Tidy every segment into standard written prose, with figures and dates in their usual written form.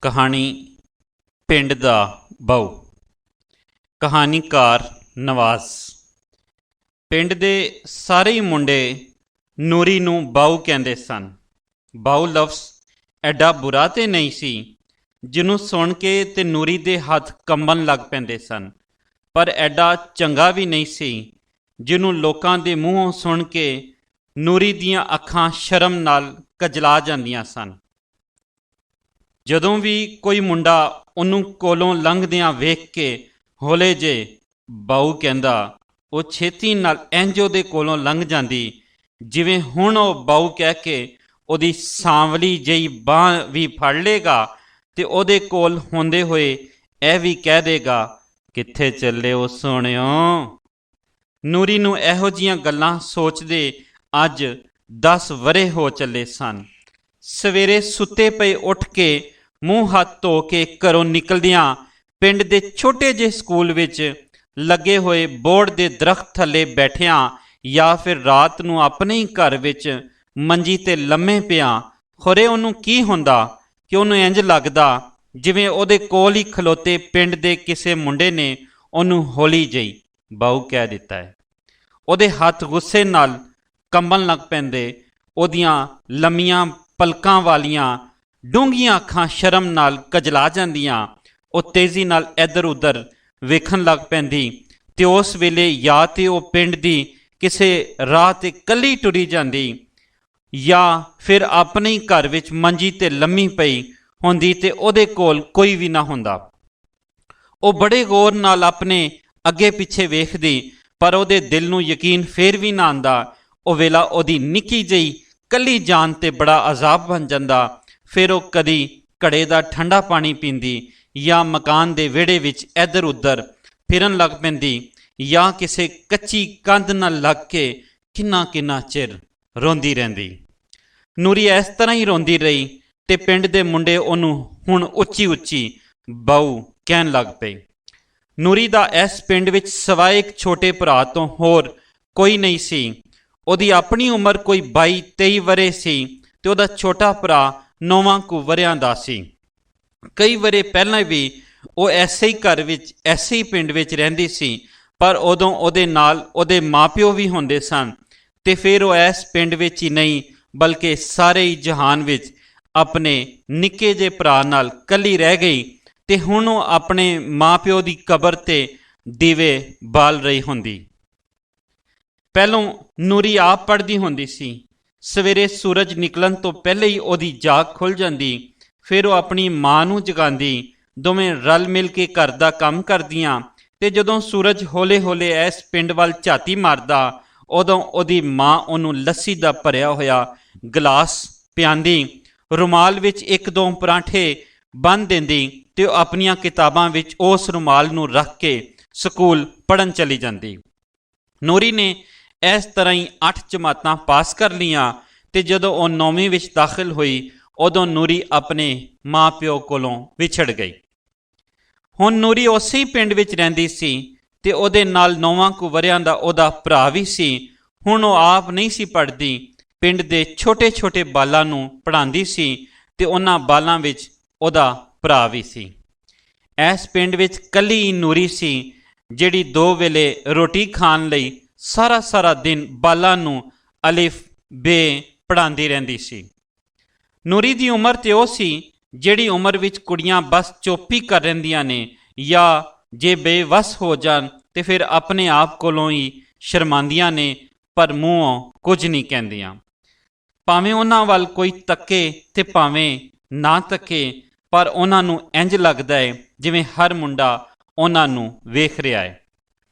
ਕਹਾਣੀ ਪਿੰਡ ਦਾ ਬਾਊ। ਕਹਾਣੀਕਾਰ ਨਵਾਜ਼। ਪਿੰਡ ਦੇ ਸਾਰੇ ਹੀ ਮੁੰਡੇ ਨੂਰੀ ਨੂੰ ਬਾਊ ਕਹਿੰਦੇ ਸਨ। ਬਾਊ ਲਫ਼ਜ਼ ਐਡਾ ਬੁਰਾ ਤਾਂ ਨਹੀਂ ਸੀ ਜਿਹਨੂੰ ਸੁਣ ਕੇ ਤੇ ਨੂਰੀ ਦੇ ਹੱਥ ਕੰਬਣ ਲੱਗ ਪੈਂਦੇ ਸਨ, ਪਰ ਐਡਾ ਚੰਗਾ ਵੀ ਨਹੀਂ ਸੀ ਜਿਹਨੂੰ ਲੋਕਾਂ ਦੇ ਮੂੰਹੋਂ ਸੁਣ ਕੇ ਨੂਰੀ ਦੀਆਂ ਅੱਖਾਂ ਸ਼ਰਮ ਨਾਲ ਕਜਲਾ ਜਾਂਦੀਆਂ ਸਨ। ਜਦੋਂ ਵੀ ਕੋਈ ਮੁੰਡਾ ਉਹਨੂੰ ਕੋਲੋਂ ਲੰਘਦਿਆਂ ਵੇਖ ਕੇ ਹੌਲੇ ਜਿਹੇ ਬਾਊ ਕਹਿੰਦਾ, ਉਹ ਛੇਤੀ ਨਾਲ ਇੰਝ ਉਹਦੇ ਕੋਲੋਂ ਲੰਘ ਜਾਂਦੀ ਜਿਵੇਂ ਹੁਣ ਉਹ ਬਾਊ ਕਹਿ ਕੇ ਉਹਦੀ ਸਾਂਵਲੀ ਜਿਹੀ ਬਾਂਹ ਵੀ ਫੜ ਲੇਗਾ ਤੇ ਉਹਦੇ ਕੋਲ ਹੁੰਦੇ ਹੋਏ ਇਹ ਵੀ ਕਹਿ ਦੇਗਾ, ਕਿੱਥੇ ਚੱਲੇ ਹੋ ਸੋਹਣਿਓ। ਨੂਰੀ ਨੂੰ ਇਹੋ ਜਿਹੀਆਂ ਗੱਲਾਂ ਸੋਚਦੇ ਅੱਜ 10 ਵਰ੍ਹੇ ਹੋ ਚੱਲੇ ਸਨ। ਸਵੇਰੇ ਸੁੱਤੇ ਪਏ ਉੱਠ ਕੇ ਮੂੰਹ ਹੱਥ ਧੋ ਕੇ ਘਰੋਂ ਨਿਕਲਦਿਆਂ ਪਿੰਡ ਦੇ ਛੋਟੇ ਜਿਹੇ ਸਕੂਲ ਵਿੱਚ ਲੱਗੇ ਹੋਏ ਬੋਹੜ ਦੇ ਦਰਖਤ ਥੱਲੇ ਬੈਠਿਆਂ ਜਾਂ ਫਿਰ ਰਾਤ ਨੂੰ ਆਪਣੇ ਹੀ ਘਰ ਵਿੱਚ ਮੰਜੀ 'ਤੇ ਲੰਮੇ ਪਿਆਂ ਖੁਰੇ ਉਹਨੂੰ ਕੀ ਹੁੰਦਾ ਕਿ ਉਹਨੂੰ ਇੰਝ ਲੱਗਦਾ ਜਿਵੇਂ ਉਹਦੇ ਕੋਲ ਹੀ ਖਲੋਤੇ ਪਿੰਡ ਦੇ ਕਿਸੇ ਮੁੰਡੇ ਨੇ ਉਹਨੂੰ ਹੌਲੀ ਜਿਹੀ ਬਾਊ ਕਹਿ ਦਿੱਤਾ ਹੈ। ਉਹਦੇ ਹੱਥ ਗੁੱਸੇ ਨਾਲ ਕੰਬਣ ਲੱਗ ਪੈਂਦੇ, ਉਹਦੀਆਂ ਲੰਮੀਆਂ ਪਲਕਾਂ ਵਾਲੀਆਂ ਡੂੰਘੀਆਂ ਅੱਖਾਂ ਸ਼ਰਮ ਨਾਲ ਕਜਲਾ ਜਾਂਦੀਆਂ। ਉਹ ਤੇਜ਼ੀ ਨਾਲ ਇੱਧਰ ਉੱਧਰ ਵੇਖਣ ਲੱਗ ਪੈਂਦੀ ਤੇ ਉਸ ਵੇਲੇ ਜਾਂ ਤੇ ਉਹ ਪਿੰਡ ਦੀ ਕਿਸੇ ਰਾਹ 'ਤੇ ਇਕੱਲੀ ਟੁਰੀ ਜਾਂਦੀ ਜਾਂ ਫਿਰ ਆਪਣੇ ਹੀ ਘਰ ਵਿੱਚ ਮੰਜੀ 'ਤੇ ਲੰਮੀ ਪਈ ਹੁੰਦੀ ਤੇ ਉਹਦੇ ਕੋਲ ਕੋਈ ਵੀ ਨਾ ਹੁੰਦਾ। ਉਹ ਬੜੇ ਗੌਰ ਨਾਲ ਆਪਣੇ ਅੱਗੇ ਪਿੱਛੇ ਵੇਖਦੀ, ਪਰ ਉਹਦੇ ਦਿਲ ਨੂੰ ਯਕੀਨ ਫੇਰ ਵੀ ਨਾ ਆਉਂਦਾ। ਉਹ ਵੇਲਾ ਉਹਦੀ ਨਿੱਕੀ ਜਿਹੀ ਇਕੱਲੀ ਜਾਨ 'ਤੇ ਬੜਾ ਅਜ਼ਾਬ ਬਣ ਜਾਂਦਾ। ਫਿਰ ਉਹ ਕਦੀ ਘੜੇ ਦਾ ਠੰਡਾ ਪਾਣੀ ਪੀਂਦੀ ਜਾਂ ਮਕਾਨ ਦੇ ਵਿਹੜੇ ਵਿੱਚ ਇੱਧਰ ਉੱਧਰ ਫਿਰਨ ਲੱਗ ਪੈਂਦੀ ਜਾਂ ਕਿਸੇ ਕੱਚੀ ਕੰਧ ਨਾਲ ਲੱਗ ਕੇ ਕਿੰਨਾ ਕਿੰਨਾ ਚਿਰ ਰੋਂਦੀ ਰਹਿੰਦੀ। ਨੂਰੀ ਇਸ ਤਰ੍ਹਾਂ ਹੀ ਰੋਂਦੀ ਰਹੀ ਤੇ ਪਿੰਡ ਦੇ ਮੁੰਡੇ ਉਹਨੂੰ ਹੁਣ ਉੱਚੀ ਉੱਚੀ ਬਾਊ ਕਹਿਣ ਲੱਗ ਪਏ। ਨੂਰੀ ਦਾ ਇਸ ਪਿੰਡ ਵਿੱਚ ਸਿਵਾਏ ਇੱਕ ਛੋਟੇ ਭਰਾ ਤੋਂ ਹੋਰ ਕੋਈ ਨਹੀਂ ਸੀ। ਉਹਦੀ ਆਪਣੀ ਉਮਰ ਕੋਈ 22-23 ਵਰ੍ਹੇ ਸੀ ਤੇ ਉਹਦਾ ਛੋਟਾ ਭਰਾ 9 ਕੁ ਵਰ੍ਹਿਆਂ ਦਾ ਸੀ। ਕਈ ਵਰ੍ਹੇ ਪਹਿਲਾਂ ਵੀ ਉਹ ਐਸੇ ਹੀ ਘਰ ਵਿੱਚ ਐਸੇ ਹੀ ਪਿੰਡ ਵਿੱਚ ਰਹਿੰਦੀ ਸੀ, ਪਰ ਉਦੋਂ ਉਹਦੇ ਨਾਲ ਉਹਦੇ ਮਾਪਿਓ ਵੀ ਹੁੰਦੇ ਸਨ ਤੇ ਫਿਰ ਉਹ ਇਸ ਪਿੰਡ ਵਿੱਚ ਹੀ ਨਹੀਂ ਬਲਕਿ ਸਾਰੇ ਹੀ ਜਹਾਨ ਵਿੱਚ ਆਪਣੇ ਨਿੱਕੇ ਜਿਹੇ ਭਰਾ ਨਾਲ ਇਕੱਲੀ ਰਹਿ ਗਈ ਤੇ ਹੁਣ ਉਹ ਆਪਣੇ ਮਾਪਿਓ ਦੀ ਕਬਰ 'ਤੇ ਦੀਵੇ ਬਾਲ ਰਹੀ ਹੁੰਦੀ। ਪਹਿਲੋਂ ਨੂਰੀ ਆਪ ਪੜ੍ਹਦੀ ਹੁੰਦੀ ਸੀ। ਸਵੇਰੇ ਸੂਰਜ ਨਿਕਲਣ ਤੋਂ ਪਹਿਲੇ ਹੀ ਉਹਦੀ ਜਾਗ ਖੁੱਲ੍ਹ ਜਾਂਦੀ। ਫਿਰ ਉਹ ਆਪਣੀ ਮਾਂ ਨੂੰ ਜਗਾਉਂਦੀ, ਦੋਵੇਂ ਰਲ ਮਿਲ ਕੇ ਘਰ ਦਾ ਕੰਮ ਕਰਦੀਆਂ ਤੇ ਜਦੋਂ ਸੂਰਜ ਹੌਲੇ ਹੌਲੇ ਇਸ ਪਿੰਡ ਵੱਲ ਝਾਤੀ ਮਾਰਦਾ ਉਦੋਂ ਉਹਦੀ ਮਾਂ ਉਹਨੂੰ ਲੱਸੀ ਦਾ ਭਰਿਆ ਹੋਇਆ ਗਲਾਸ ਪਿਆਂਦੀ, ਰੁਮਾਲ ਵਿੱਚ 1-2 ਪਰਾਂਠੇ ਬੰਨ੍ਹ ਦਿੰਦੀ ਤੇ ਉਹ ਆਪਣੀਆਂ ਕਿਤਾਬਾਂ ਵਿੱਚ ਉਸ ਰੁਮਾਲ ਨੂੰ ਰੱਖ ਕੇ ਸਕੂਲ ਪੜ੍ਹਨ ਚਲੀ ਜਾਂਦੀ। ਨੂਰੀ ਨੇ ਇਸ ਤਰ੍ਹਾਂ ਹੀ 8 ਜਮਾਤਾਂ ਪਾਸ ਕਰ ਲਈਆਂ ਤੇ ਜਦੋਂ ਉਹ 9ਵੀਂ ਵਿੱਚ ਦਾਖਲ ਹੋਈ ਉਦੋਂ ਨੂਰੀ ਆਪਣੇ ਮਾਂ ਪਿਓ ਕੋਲੋਂ ਵਿਛੜ ਗਈ। ਹੁਣ ਨੂਰੀ ਉਸੇ ਹੀ ਪਿੰਡ ਵਿੱਚ ਰਹਿੰਦੀ ਸੀ ਤੇ ਉਹਦੇ ਨਾਲ 9 ਕੁ ਵਰ੍ਹਿਆਂ ਦਾ ਉਹਦਾ ਭਰਾ ਵੀ ਸੀ। ਹੁਣ ਉਹ ਆਪ ਨਹੀਂ ਸੀ ਪੜ੍ਹਦੀ, ਪਿੰਡ ਦੇ ਛੋਟੇ ਛੋਟੇ ਬਾਲਾਂ ਨੂੰ ਪੜ੍ਹਾਉਂਦੀ ਸੀ ਤੇ ਉਹਨਾਂ ਬਾਲਾਂ ਵਿੱਚ ਉਹਦਾ ਭਰਾ ਵੀ ਸੀ। ਇਸ ਪਿੰਡ ਵਿੱਚ ਇਕੱਲੀ ਹੀ ਨੂਰੀ ਸੀ ਜਿਹੜੀ 2 ਵੇਲੇ ਰੋਟੀ ਖਾਣ ਲਈ ਸਾਰਾ ਦਿਨ ਬਾਲਾਂ ਨੂੰ ਅਲਿਫ ਬੇ ਪੜ੍ਹਾਉਂਦੀ ਰਹਿੰਦੀ ਸੀ। ਨੂਰੀ ਦੀ ਉਮਰ ਤੇ ਉਹ ਸੀ ਜਿਹੜੀ ਉਮਰ ਵਿੱਚ ਕੁੜੀਆਂ ਬਸ ਚੋਪੀ ਕਰ ਰਹਿੰਦੀਆਂ ਨੇ ਜਾਂ ਜੇ ਬੇਵਸ ਹੋ ਜਾਣ ਤੇ ਫਿਰ ਆਪਣੇ ਆਪ ਕੋਲੋਂ ਹੀ ਸ਼ਰਮਾਉਂਦੀਆਂ ਨੇ, ਪਰ ਮੂੰਹੋਂ ਕੁਝ ਨਹੀਂ ਕਹਿੰਦੀਆਂ। ਭਾਵੇਂ ਉਹਨਾਂ ਵੱਲ ਕੋਈ ਤੱਕੇ ਤੇ ਭਾਵੇਂ ਨਾ ਤੱਕੇ, ਪਰ ਉਹਨਾਂ ਨੂੰ ਇੰਝ ਲੱਗਦਾ ਹੈ ਜਿਵੇਂ ਹਰ ਮੁੰਡਾ ਉਹਨਾਂ ਨੂੰ ਵੇਖ ਰਿਹਾ ਹੈ।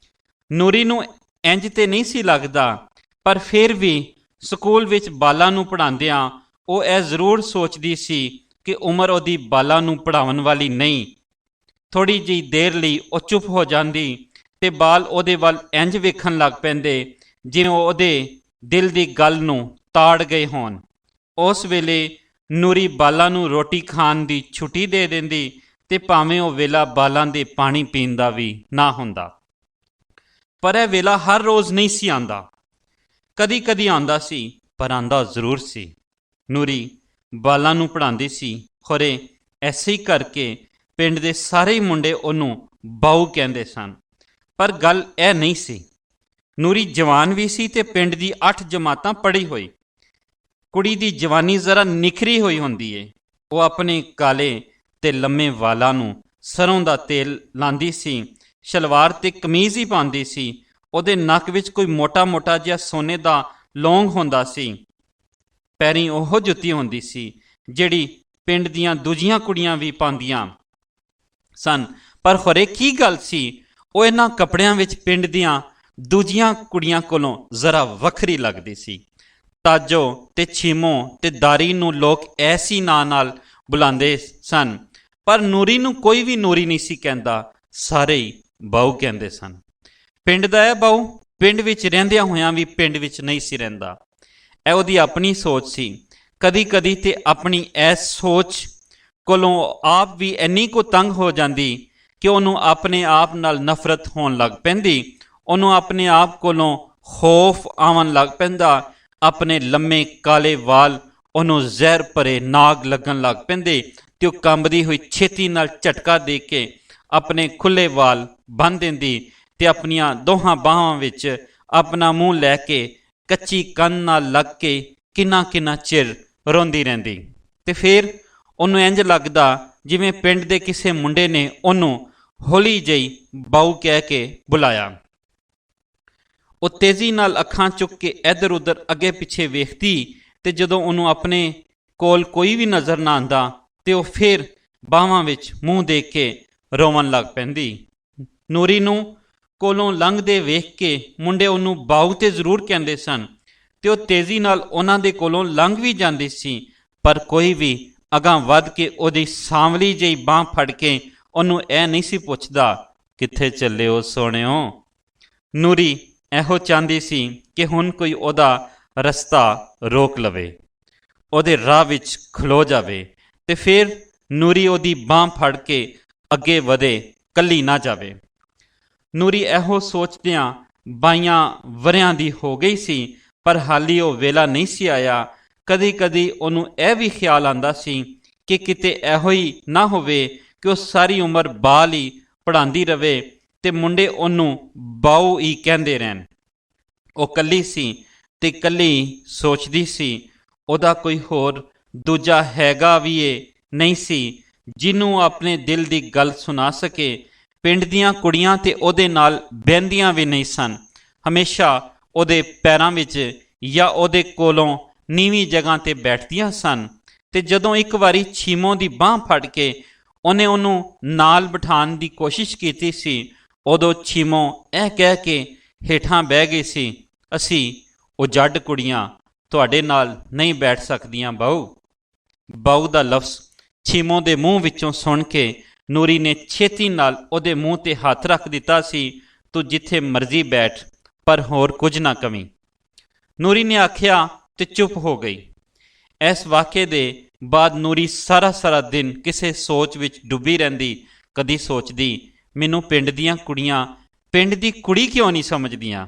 ਨੂਰੀ ਨੂੰ ਇੰਝ ਤੇ ਨਹੀਂ ਸੀ ਲੱਗਦਾ, ਪਰ ਫਿਰ ਵੀ ਸਕੂਲ ਵਿੱਚ ਬਾਲਾਂ ਨੂੰ ਪੜ੍ਹਾਉਂਦਿਆਂ ਉਹ ਇਹ ਜ਼ਰੂਰ ਸੋਚਦੀ ਸੀ ਕਿ ਉਮਰ ਉਹਦੀ ਬਾਲਾਂ ਨੂੰ ਪੜ੍ਹਾਉਣ ਵਾਲੀ ਨਹੀਂ। ਥੋੜ੍ਹੀ ਜਿਹੀ ਦੇਰ ਲਈ ਉਹ ਚੁੱਪ ਹੋ ਜਾਂਦੀ ਤੇ ਬਾਲ ਉਹਦੇ ਵੱਲ ਇੰਝ ਵੇਖਣ ਲੱਗ ਪੈਂਦੇ ਜਿਵੇਂ ਉਹਦੇ ਦਿਲ ਦੀ ਗੱਲ ਨੂੰ ਤਾੜ ਗਏ ਹੋਣ। ਉਸ ਵੇਲੇ ਨੂਰੀ ਬਾਲਾਂ ਨੂੰ ਰੋਟੀ ਖਾਣ ਦੀ ਛੁੱਟੀ ਦੇ ਦਿੰਦੀ ਤੇ ਭਾਵੇਂ ਉਹ ਵੇਲਾ ਬਾਲਾਂ ਦੇ ਪਾਣੀ ਪੀਣ ਦਾ ਵੀ ਨਾ ਹੁੰਦਾ। ਪਰ ਇਹ ਵੇਲਾ ਹਰ ਰੋਜ਼ ਨਹੀਂ ਸੀ ਆਉਂਦਾ, ਕਦੀ ਕਦੀ ਆਉਂਦਾ ਸੀ, ਪਰ ਆਉਂਦਾ ਜ਼ਰੂਰ ਸੀ। ਨੂਰੀ ਬਾਲਾਂ ਨੂੰ ਪੜ੍ਹਾਉਂਦੀ ਸੀ, ਖੁਰੇ ਐਸੇ ਹੀ ਕਰਕੇ ਪਿੰਡ ਦੇ ਸਾਰੇ ਹੀ ਮੁੰਡੇ ਉਹਨੂੰ ਬਾਊ ਕਹਿੰਦੇ ਸਨ। ਪਰ ਗੱਲ ਇਹ ਨਹੀਂ ਸੀ। ਨੂਰੀ ਜਵਾਨ ਵੀ ਸੀ ਤੇ ਪਿੰਡ ਦੀ 8 ਜਮਾਤਾਂ ਪੜ੍ਹੀ ਹੋਈ। ਕੁੜੀ ਦੀ ਜਵਾਨੀ ਜ਼ਰਾ ਨਿਖਰੀ ਹੋਈ ਹੁੰਦੀ ਏ। ਉਹ ਆਪਣੇ ਕਾਲੇ ਤੇ ਲੰਮੇ ਵਾਲਾਂ ਨੂੰ ਸਰੋਂ ਦਾ ਤੇਲ ਲਾਂਦੀ ਸੀ, ਸ਼ਲਵਾਰ ਤੇ ਕਮੀਜ਼ ਹੀ ਪਾਉਂਦੀ ਸੀ। ਉਹਦੇ ਨੱਕ ਵਿੱਚ ਕੋਈ ਮੋਟਾ ਮੋਟਾ ਜਿਹਾ ਸੋਨੇ ਦਾ ਲੌਂਗ ਹੁੰਦਾ ਸੀ। ਪੈਰੀਂ ਉਹ ਜੁੱਤੀ ਹੁੰਦੀ ਸੀ ਜਿਹੜੀ ਪਿੰਡ ਦੀਆਂ ਦੂਜੀਆਂ ਕੁੜੀਆਂ ਵੀ ਪਾਉਂਦੀਆਂ ਸਨ। ਪਰ ਖਰੇ ਕੀ ਗੱਲ ਸੀ, ਉਹ ਇਹਨਾਂ ਕੱਪੜਿਆਂ ਵਿੱਚ ਪਿੰਡ ਦੀਆਂ ਦੂਜੀਆਂ ਕੁੜੀਆਂ ਕੋਲੋਂ ਜ਼ਰਾ ਵੱਖਰੀ ਲੱਗਦੀ ਸੀ। ਤਾਜੋ ਤੇ ਛੀਮੋ ਤੇ ਦਾਰੀ ਨੂੰ ਲੋਕ ਐਸੀ ਨਾਂ ਨਾਲ ਬੁਲਾਉਂਦੇ ਸਨ, ਪਰ ਨੂਰੀ ਨੂੰ ਕੋਈ ਵੀ ਨੂਰੀ ਨਹੀਂ ਸੀ ਕਹਿੰਦਾ, ਸਾਰੇ ਹੀ ਬਾਊ ਕਹਿੰਦੇ ਸਨ। ਪਿੰਡ ਦਾ ਇਹ ਬਾਊ ਪਿੰਡ ਵਿੱਚ ਰਹਿੰਦਿਆਂ ਹੋਇਆਂ ਵੀ ਪਿੰਡ ਵਿੱਚ ਨਹੀਂ ਸੀ ਰਹਿੰਦਾ। ਇਹ ਉਹਦੀ ਆਪਣੀ ਸੋਚ ਸੀ। ਕਦੀ ਕਦੀ ਤੇ ਆਪਣੀ ਇਸ ਸੋਚ ਕੋਲੋਂ ਆਪ ਵੀ ਇੰਨੀ ਕੁ ਤੰਗ ਹੋ ਜਾਂਦੀ ਕਿ ਉਹਨੂੰ ਆਪਣੇ ਆਪ ਨਾਲ ਨਫ਼ਰਤ ਹੋਣ ਲੱਗ ਪੈਂਦੀ। ਉਹਨੂੰ ਆਪਣੇ ਆਪ ਕੋਲੋਂ ਖੌਫ ਆਉਣ ਲੱਗ ਪੈਂਦਾ। ਆਪਣੇ ਲੰਮੇ ਕਾਲੇ ਵਾਲ ਉਹਨੂੰ ਜ਼ਹਿਰ ਭਰੇ ਨਾਗ ਲੱਗਣ ਲੱਗ ਪੈਂਦੇ ਤੇ ਉਹ ਕੰਬਦੀ ਹੋਈ ਛੇਤੀ ਨਾਲ ਝਟਕਾ ਦੇ ਕੇ ਆਪਣੇ ਖੁੱਲ੍ਹੇ ਵਾਲ ਬੰਨ੍ਹ ਦਿੰਦੀ ਤੇ ਆਪਣੀਆਂ ਦੋਹਾਂ ਬਾਹਾਂ ਵਿੱਚ ਆਪਣਾ ਮੂੰਹ ਲੈ ਕੇ ਕੱਚੀ ਕੰਨ ਨਾਲ ਲੱਗ ਕੇ ਕਿੰਨਾ ਕਿੰਨਾ ਚਿਰ ਰੋਂਦੀ ਰਹਿੰਦੀ। ਤੇ ਫਿਰ ਉਹਨੂੰ ਇੰਝ ਲੱਗਦਾ ਜਿਵੇਂ ਪਿੰਡ ਦੇ ਕਿਸੇ ਮੁੰਡੇ ਨੇ ਉਹਨੂੰ ਹੌਲੀ ਜਿਹੀ ਬਾਊ ਕਹਿ ਕੇ ਬੁਲਾਇਆ। ਉਹ ਤੇਜ਼ੀ ਨਾਲ ਅੱਖਾਂ ਚੁੱਕ ਕੇ ਇੱਧਰ ਉੱਧਰ ਅੱਗੇ ਪਿੱਛੇ ਵੇਖਦੀ ਤੇ ਜਦੋਂ ਉਹਨੂੰ ਆਪਣੇ ਕੋਲ ਕੋਈ ਵੀ ਨਜ਼ਰ ਨਾ ਆਉਂਦਾ ਤੇ ਉਹ ਫਿਰ ਬਾਹਾਂ ਵਿੱਚ ਮੂੰਹ ਦੇ ਕੇ ਰੋਵਣ ਲੱਗ ਪੈਂਦੀ। ਨੂਰੀ ਨੂੰ ਕੋਲੋਂ ਲੰਘਦੇ ਵੇਖ ਕੇ ਮੁੰਡੇ ਉਹਨੂੰ ਬਾਊ ਤੇ ਜ਼ਰੂਰ ਕਹਿੰਦੇ ਸਨ ਤੇ ਉਹ ਤੇਜ਼ੀ ਨਾਲ ਉਹਨਾਂ ਦੇ ਕੋਲੋਂ ਲੰਘ ਵੀ ਜਾਂਦੀ ਸੀ, ਪਰ ਕੋਈ ਵੀ ਅਗਾਂਹ ਵੱਧ ਕੇ ਉਹਦੀ ਸਾਂਵਲੀ ਜਿਹੀ ਬਾਂਹ ਫੜ ਕੇ ਉਹਨੂੰ ਇਹ ਨਹੀਂ ਸੀ ਪੁੱਛਦਾ, ਕਿੱਥੇ ਚੱਲੇ ਹੋ ਸੋਹਣਿਓ। ਨੂਰੀ ਇਹੋ ਚਾਹੁੰਦੀ ਸੀ ਕਿ ਹੁਣ ਕੋਈ ਉਹਦਾ ਰਸਤਾ ਰੋਕ ਲਵੇ, ਉਹਦੇ ਰਾਹ ਵਿੱਚ ਖਲੋ ਜਾਵੇ ਤੇ ਫਿਰ ਨੂਰੀ ਉਹਦੀ ਬਾਂਹ ਫੜ ਕੇ ਅੱਗੇ ਵਧੇ, ਕੱਲੀ ਨਾ ਜਾਵੇ। ਨੂਰੀ ਇਹੋ ਸੋਚਦਿਆਂ 22 ਵਰਿਆਂ ਦੀ ਹੋ ਗਈ ਸੀ, ਪਰ ਹਾਲੀ ਉਹ ਵੇਲਾ ਨਹੀਂ ਸੀ ਆਇਆ। ਕਦੀ ਕਦੀ ਉਹਨੂੰ ਇਹ ਵੀ ਖਿਆਲ ਆਉਂਦਾ ਸੀ ਕਿ ਕਿਤੇ ਇਹੋ ਹੀ ਨਾ ਹੋਵੇ ਕਿ ਉਹ ਸਾਰੀ ਉਮਰ ਬਾਲ ਹੀ ਪੜ੍ਹਾਉਂਦੀ ਰਵੇ ਤੇ ਮੁੰਡੇ ਉਹਨੂੰ ਬਾਊ ਹੀ ਕਹਿੰਦੇ ਰਹਿਣ। ਉਹ ਕੱਲੀ ਸੀ ਤੇ ਕੱਲੀ ਸੋਚਦੀ ਸੀ। ਉਹਦਾ ਕੋਈ ਹੋਰ ਦੂਜਾ ਹੈਗਾ ਵੀ ਇਹ ਨਹੀਂ ਸੀ ਜਿਹਨੂੰ ਆਪਣੇ ਦਿਲ ਦੀ ਗੱਲ ਸੁਣਾ ਸਕੇ। ਪਿੰਡ ਦੀਆਂ ਕੁੜੀਆਂ ਤੇ ਉਹਦੇ ਨਾਲ ਬਹਿੰਦੀਆਂ ਵੀ ਨਹੀਂ ਸਨ, ਹਮੇਸ਼ਾ ਉਹਦੇ ਪੈਰਾਂ ਵਿੱਚ ਜਾਂ ਉਹਦੇ ਕੋਲੋਂ ਨੀਵੀਂ ਜਗ੍ਹਾ 'ਤੇ ਬੈਠਦੀਆਂ ਸਨ। ਤੇ ਜਦੋਂ ਇੱਕ ਵਾਰੀ ਛੀਮੋ ਦੀ ਬਾਂਹ ਫੜ ਕੇ ਉਹਨੇ ਉਹਨੂੰ ਨਾਲ ਬਿਠਾਉਣ ਦੀ ਕੋਸ਼ਿਸ਼ ਕੀਤੀ ਸੀ, ਉਦੋਂ ਛੀਮੋ ਇਹ ਕਹਿ ਕੇ ਹੇਠਾਂ ਬਹਿ ਗਈ ਸੀ, ਅਸੀਂ ਉਹ ਜੱਡ ਕੁੜੀਆਂ ਤੁਹਾਡੇ ਨਾਲ ਨਹੀਂ ਬੈਠ ਸਕਦੀਆਂ ਬਾਊ। ਬਾਊ ਦਾ ਲਫ਼ਜ਼ ਛੀਮੋ ਦੇ ਮੂੰਹ ਵਿੱਚੋਂ ਸੁਣ ਕੇ ਨੂਰੀ ਨੇ ਛੇਤੀ ਨਾਲ ਉਹਦੇ ਮੂੰਹ 'ਤੇ ਹੱਥ ਰੱਖ ਦਿੱਤਾ ਸੀ, ਤੂੰ ਜਿੱਥੇ ਮਰਜ਼ੀ ਬੈਠ, ਪਰ ਹੋਰ ਕੁਝ ਨਾ ਕਵੀਂ। ਨੂਰੀ ਨੇ ਆਖਿਆ ਤੇ ਚੁੱਪ ਹੋ ਗਈ। ਇਸ ਵਾਕਿਏ ਦੇ ਬਾਅਦ ਨੂਰੀ ਸਾਰਾ ਦਿਨ ਕਿਸੇ ਸੋਚ ਵਿੱਚ ਡੁੱਬੀ ਰਹਿੰਦੀ। ਕਦੀ ਸੋਚਦੀ ਮੈਨੂੰ ਪਿੰਡ ਦੀਆਂ ਕੁੜੀਆਂ ਪਿੰਡ ਦੀ ਕੁੜੀ ਕਿਉਂ ਨਹੀਂ ਸਮਝਦੀਆਂ।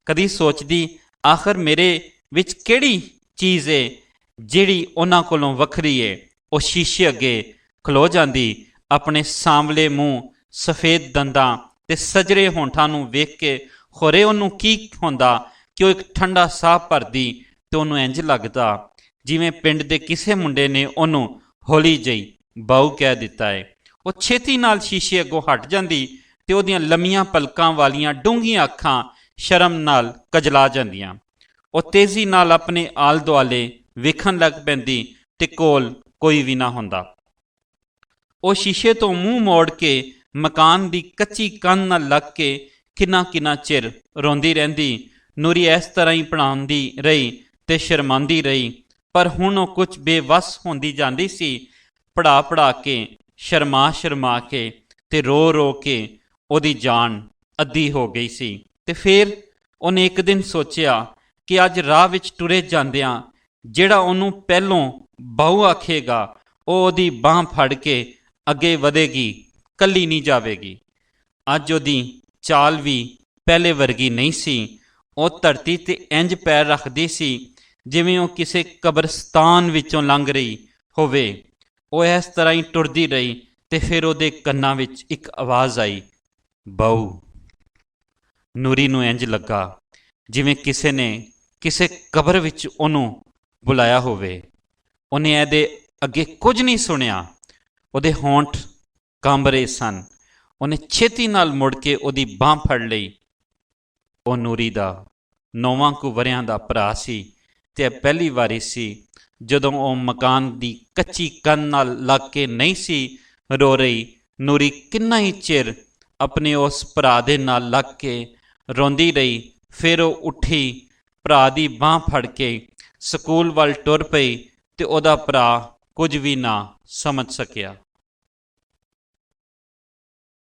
ਕਦੀ ਸੋਚਦੀ ਆਖਰ ਮੇਰੇ ਵਿੱਚ ਕਿਹੜੀ ਚੀਜ਼ ਏ ਜਿਹੜੀ ਉਹਨਾਂ ਕੋਲੋਂ ਵੱਖਰੀ ਏ। ਉਹ ਸ਼ੀਸ਼ੇ ਅੱਗੇ ਖਲੋ ਜਾਂਦੀ, ਆਪਣੇ ਸਾਂਵਲੇ ਮੂੰਹ, ਸਫੇਦ ਦੰਦਾਂ ਤੇ ਸਜਰੇ ਹੋਂਠਾਂ ਨੂੰ ਵੇਖ ਕੇ ਖੋਰੇ ਉਹਨੂੰ ਕੀ ਹੁੰਦਾ ਕਿ ਉਹ ਇੱਕ ਠੰਡਾ ਸਾਹ ਭਰਦੀ ਤੇ ਉਹਨੂੰ ਇੰਝ ਲੱਗਦਾ ਜਿਵੇਂ ਪਿੰਡ ਦੇ ਕਿਸੇ ਮੁੰਡੇ ਨੇ ਉਹਨੂੰ ਹੌਲੀ ਜਿਹੀ ਬਾਊ ਕਹਿ ਦਿੱਤਾ ਹੈ। ਉਹ ਛੇਤੀ ਨਾਲ ਸ਼ੀਸ਼ੇ ਅੱਗੋਂ ਹਟ ਜਾਂਦੀ ਤੇ ਉਹਦੀਆਂ ਲੰਮੀਆਂ ਪਲਕਾਂ ਵਾਲੀਆਂ ਡੂੰਘੀਆਂ ਅੱਖਾਂ ਸ਼ਰਮ ਨਾਲ ਕਜਲਾ ਜਾਂਦੀਆਂ। ਉਹ ਤੇਜ਼ੀ ਨਾਲ ਆਪਣੇ ਆਲ ਦੁਆਲੇ ਵੇਖਣ ਲੱਗ ਪੈਂਦੀ ਤੇ ਕੋਲ ਕੋਈ ਵੀ ਨਾ ਹੁੰਦਾ। ਉਹ ਸ਼ੀਸ਼ੇ ਤੋਂ ਮੂੰਹ ਮੋੜ ਕੇ ਮਕਾਨ ਦੀ ਕੱਚੀ ਕੰਧ ਨਾਲ ਲੱਗ ਕੇ ਕਿੰਨਾ ਚਿਰ ਰੋਂਦੀ ਰਹਿੰਦੀ। ਨੂਰੀ ਇਸ ਤਰ੍ਹਾਂ ਹੀ ਪੜ੍ਹਾਉਂਦੀ ਰਹੀ ਤੇ ਸ਼ਰਮਾਉਂਦੀ ਰਹੀ, ਪਰ ਹੁਣ ਉਹ ਕੁਝ ਬੇਵੱਸ ਹੁੰਦੀ ਜਾਂਦੀ ਸੀ। ਪੜ੍ਹਾ ਕੇ ਸ਼ਰਮਾ ਕੇ ਤੇ ਰੋ ਕੇ ਉਹਦੀ ਜਾਨ ਅੱਧੀ ਹੋ ਗਈ ਸੀ। ਤੇ ਫਿਰ ਉਹਨੇ ਇੱਕ ਦਿਨ ਸੋਚਿਆ ਕਿ ਅੱਜ ਰਾਹ ਵਿੱਚ ਟੁਰੇ ਜਾਂਦਿਆਂ ਜਿਹੜਾ ਉਹਨੂੰ ਪਹਿਲੋਂ ਬਾਊ ਆਖੇਗਾ ਉਹ ਉਹਦੀ ਬਾਂਹ ਫੜ ਕੇ ਅੱਗੇ ਵਧੇਗੀ, ਕੱਲੀ ਨਹੀਂ ਜਾਵੇਗੀ। ਅੱਜ ਉਹਦੀ ਚਾਲ ਵੀ ਪਹਿਲੇ ਵਰਗੀ ਨਹੀਂ ਸੀ। ਉਹ ਧਰਤੀ 'ਤੇ ਇੰਝ ਪੈਰ ਰੱਖਦੀ ਸੀ ਜਿਵੇਂ ਉਹ ਕਿਸੇ ਕਬਰਸਤਾਨ ਵਿੱਚੋਂ ਲੰਘ ਰਹੀ ਹੋਵੇ। ਉਹ ਇਸ ਤਰ੍ਹਾਂ ਹੀ ਟੁਰਦੀ ਰਹੀ ਤੇ ਫਿਰ ਉਹਦੇ ਕੰਨਾਂ ਵਿੱਚ ਇੱਕ ਆਵਾਜ਼ ਆਈ, ਬਾਊ। ਨੂਰੀ ਨੂੰ ਇੰਜ ਲੱਗਾ ਜਿਵੇਂ ਕਿਸੇ ਨੇ ਕਿਸੇ ਕਬਰ ਵਿੱਚ ਉਹਨੂੰ ਬੁਲਾਇਆ ਹੋਵੇ। ਉਹਨੇ ਇਹਦੇ ਅੱਗੇ ਕੁਝ ਨਹੀਂ ਸੁਣਿਆ। ਉਹਦੇ ਹੋਂਠ ਕੰਬ ਰਹੇ ਸਨ। ਉਹਨੇ ਛੇਤੀ ਨਾਲ ਮੁੜ ਕੇ ਉਹਦੀ ਬਾਂਹ ਫੜ ਲਈ। ਉਹ ਨੂਰੀ ਦਾ 9 ਕੁ ਵਰਿਆਂ ਦਾ ਭਰਾ ਸੀ ਤੇ ਇਹ ਪਹਿਲੀ ਵਾਰੀ ਸੀ ਜਦੋਂ ਉਹ ਮਕਾਨ ਦੀ ਕੱਚੀ ਕੰਧ ਨਾਲ ਲੱਗ ਕੇ ਨਹੀਂ ਸੀ ਰੋ ਰਹੀ। ਨੂਰੀ ਕਿੰਨਾ ਹੀ ਚਿਰ ਆਪਣੇ ਉਸ ਭਰਾ ਦੇ ਨਾਲ ਲੱਗ ਕੇ ਰੋਂਦੀ ਰਹੀ। ਫਿਰ ਉਹ ਉੱਠੀ, ਭਰਾ ਦੀ ਬਾਂਹ ਫੜ ਕੇ ਸਕੂਲ ਵੱਲ ਟੁਰ ਪਈ ਤੇ ਉਹਦਾ ਭਰਾ ਕੁਝ ਵੀ ਨਾ ਸਮਝ ਸਕਿਆ।